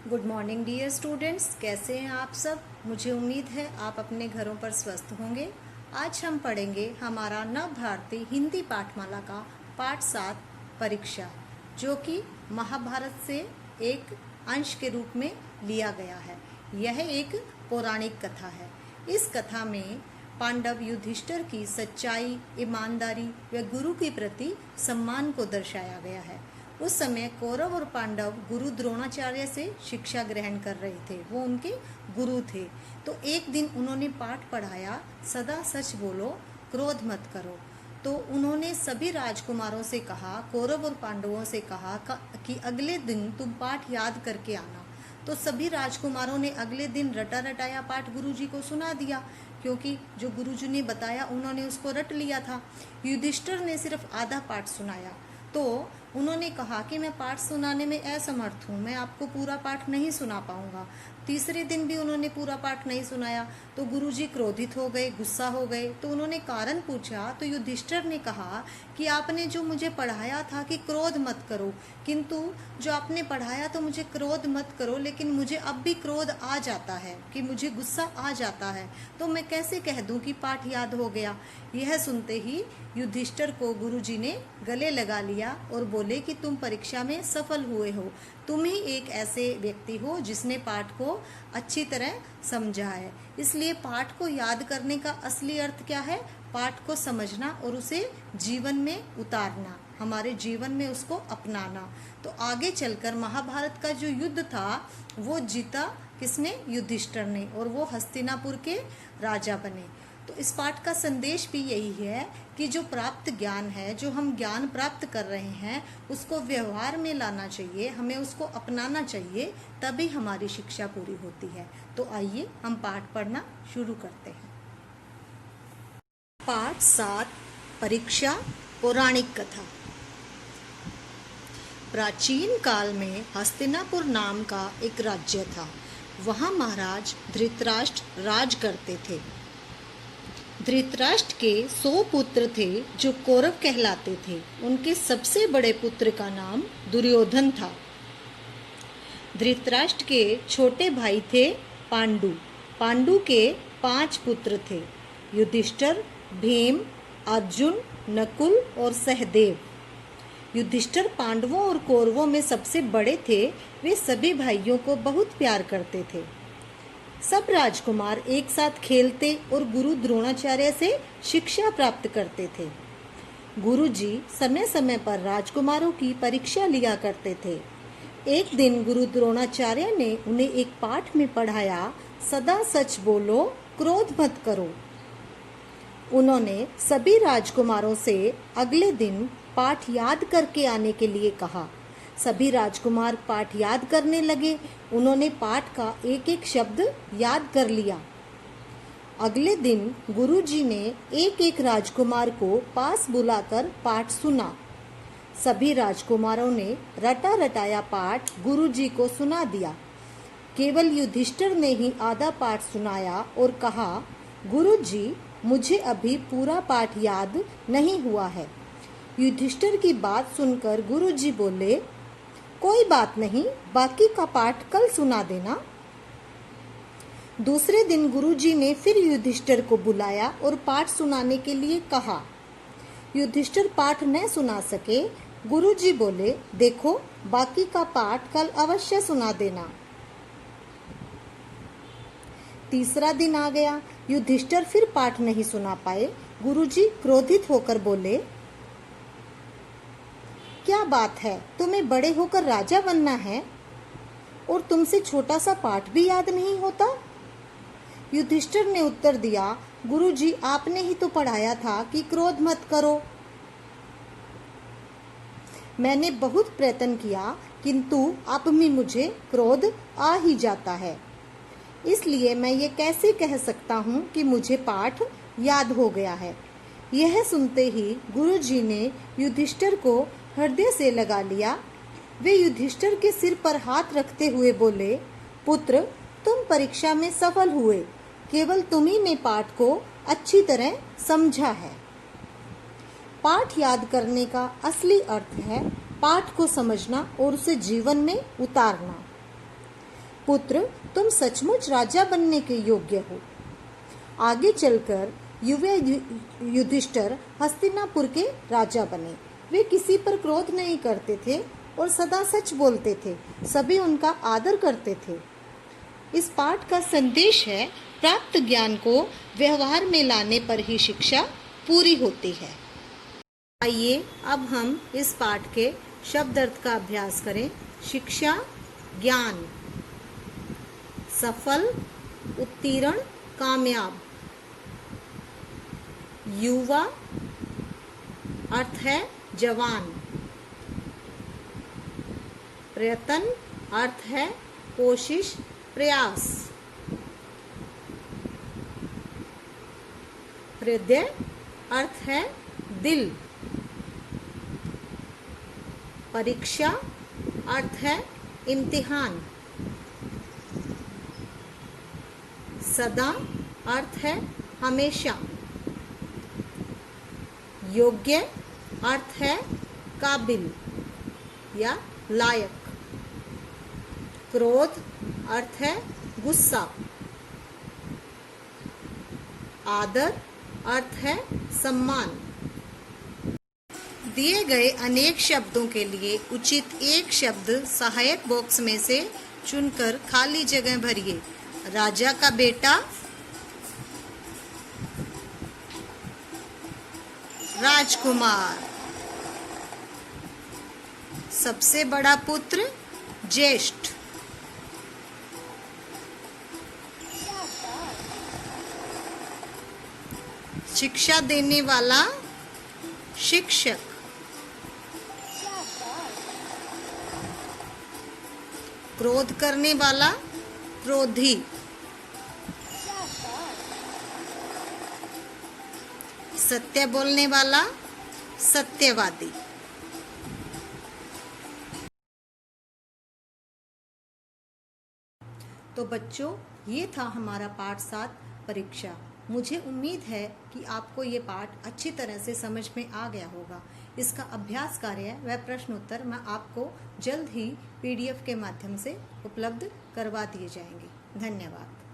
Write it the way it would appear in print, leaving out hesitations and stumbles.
Good morning dear students, कैसे हैं आप सब। मुझे उम्मीद है आप अपने घरों पर स्वस्थ होंगे। आज हम पढ़ेंगे हमारा नव भारतीय हिंदी पाठमाला का पाठ 7 परीक्षा, जो कि महाभारत से एक अंश के रूप में लिया गया है। यह एक पौराणिक कथा है। इस कथा में पांडव युधिष्ठिर की सच्चाई, ईमानदारी व गुरु के प्रति सम्मान को दर्शाया गया है। उस समय कौरव और पांडव गुरु द्रोणाचार्य से शिक्षा ग्रहण कर रहे थे। वो उनके गुरु थे। तो एक दिन उन्होंने पाठ पढ़ाया, सदा सच बोलो, क्रोध मत करो। तो उन्होंने सभी राजकुमारों से कहा, कौरव और पांडवों से कहा कि अगले दिन तुम पाठ याद करके आना। तो सभी राजकुमारों ने अगले दिन रटा रटाया पाठ गुरुजी को सुना दिया, क्योंकि जो गुरुजी ने बताया उन्होंने उसको रट लिया था। युधिष्ठिर ने सिर्फ आधा पाठ सुनाया। तो उन्होंने कहा कि मैं पाठ सुनाने में असमर्थ हूँ, मैं आपको पूरा पाठ नहीं सुना पाऊंगा। तीसरे दिन भी उन्होंने पूरा पाठ नहीं सुनाया। तो गुरुजी क्रोधित हो गए, गुस्सा हो गए। तो उन्होंने कारण पूछा। तो युधिष्ठिर ने कहा कि आपने जो मुझे पढ़ाया था कि क्रोध मत करो, किंतु जो आपने पढ़ाया तो मुझे क्रोध मत करो, लेकिन मुझे अब भी क्रोध आ जाता है, कि मुझे गुस्सा आ जाता है। तो मैं कैसे कह दूं कि पाठ याद हो गया। यह सुनते ही युधिष्ठिर को गुरुजी ने गले लगा लिया और बोले कि तुम परीक्षा में सफल हुए हो। तुम ही एक ऐसे व्यक्ति हो जिसने पाठ को अच्छी तरह समझा है। इसलिए पाठ को याद करने का असली अर्थ क्या है? पाठ को समझना और उसे जीवन में उतारना, हमारे जीवन में उसको अपनाना। तो आगे चलकर महाभारत का जो युद्ध था वो जीता किसने? युधिष्ठिर ने, और वो हस्तिनापुर के राजा बने। तो इस पाठ का संदेश भी यही है कि जो प्राप्त ज्ञान है, जो हम ज्ञान प्राप्त कर रहे हैं, उसको व्यवहार में लाना चाहिए, हमें उसको अपनाना चाहिए, तभी हमारी शिक्षा पूरी होती है। तो आइए हम पाठ पढ़ना शुरू करते हैं। पाठ 7 परीक्षा, पौराणिक कथा। प्राचीन काल में हस्तिनापुर नाम का एक राज्य था। वहाँ महाराज धृतराष्ट्र राज करते थे। धृतराष्ट्र के 100 पुत्र थे जो कौरव कहलाते थे। उनके सबसे बड़े पुत्र का नाम दुर्योधन था। धृतराष्ट्र के छोटे भाई थे पांडु। पांडु के 5 पुत्र थे, युधिष्ठिर, भीम, अर्जुन, नकुल और सहदेव। युधिष्ठिर पांडवों और कौरवों में सबसे बड़े थे। वे सभी भाइयों को बहुत प्यार करते थे। सब राजकुमार एक साथ खेलते और गुरु द्रोणाचार्य से शिक्षा प्राप्त करते थे। गुरुजी समय समय पर राजकुमारों की परीक्षा लिया करते थे। एक दिन गुरु द्रोणाचार्य ने उन्हें एक पाठ में पढ़ाया, सदा सच बोलो, क्रोध मत करो। उन्होंने सभी राजकुमारों से अगले दिन पाठ याद करके आने के लिए कहा। सभी राजकुमार पाठ याद करने लगे। उन्होंने पाठ का एक एक शब्द याद कर लिया। अगले दिन गुरुजी ने एक एक राजकुमार को पास बुलाकर पाठ सुना। सभी राजकुमारों ने रटा रटाया पाठ गुरुजी को सुना दिया। केवल युधिष्ठिर ने ही आधा पाठ सुनाया और कहा, गुरुजी, मुझे अभी पूरा पाठ याद नहीं हुआ है। युधिष्ठिर की बात सुनकर गुरुजी बोले, कोई बात नहीं, बाकी का पाठ कल सुना देना। दूसरे दिन गुरुजी ने फिर युधिष्ठिर को बुलाया और पाठ सुनाने के लिए कहा। युधिष्ठिर पाठ न सुना सके। गुरुजी बोले, देखो, बाकी का पाठ कल अवश्य सुना देना। तीसरा दिन आ गया। युधिष्ठिर फिर पाठ नहीं सुना पाए। गुरुजी क्रोधित होकर बोले, क्या बात है, तुम्हें बड़े होकर राजा बनना है और तुमसे छोटा सा पाठ भी याद नहीं होता? युधिष्ठिर ने उत्तर दिया, गुरुजी, आपने ही तो पढ़ाया था कि क्रोध मत करो। मैंने बहुत प्रयत्न किया, किंतु अब भी मुझे क्रोध आ ही जाता है। इसलिए मैं ये कैसे कह सकता हूँ कि मुझे पाठ याद हो गया है। यह सुनते ही गुरुजी ने युधिष्ठिर को हृदय से लगा लिया। वे युधिष्ठिर के सिर पर हाथ रखते हुए बोले, पुत्र, तुम परीक्षा में सफल हुए। केवल तुम्ही ने पाठ को अच्छी तरह समझा है। पाठ याद करने का असली अर्थ है पाठ को समझना और उसे जीवन में उतारना। पुत्र, तुम सचमुच राजा बनने के योग्य हो। आगे चलकर युवा युधिष्ठिर हस्तिनापुर के राजा बने। वे किसी पर क्रोध नहीं करते थे और सदा सच बोलते थे। सभी उनका आदर करते थे। इस पाठ का संदेश है, प्राप्त ज्ञान को व्यवहार में लाने पर ही शिक्षा पूरी होती है। आइए अब हम इस पाठ के शब्द अर्थ का अभ्यास करें। शिक्षा, ज्ञान, सफल, उत्तीर्ण, कामयाब। युवा अर्थ है जवान। प्रयत्न अर्थ है कोशिश, प्रयास। हृदय अर्थ है दिल। परीक्षा अर्थ है इम्तिहान। सदा अर्थ है हमेशा। योग्य अर्थ है काबिल या लायक। क्रोध अर्थ है गुस्सा। आदर अर्थ है सम्मान। दिए गए अनेक शब्दों के लिए उचित एक शब्द सहायक बॉक्स में से चुनकर खाली जगह भरिए। राजा का बेटा, राजकुमार। सबसे बड़ा पुत्र, ज्येष्ठ। शिक्षा देने वाला, शिक्षक। क्रोध करने वाला, क्रोधी। सत्य बोलने वाला, सत्यवादी। तो बच्चों, ये था हमारा पाठ 7 परीक्षा। मुझे उम्मीद है कि आपको ये पाठ अच्छी तरह से समझ में आ गया होगा। इसका अभ्यास कार्य व प्रश्न उत्तर मैं आपको जल्द ही PDF के माध्यम से उपलब्ध करवा दिए जाएंगे। धन्यवाद।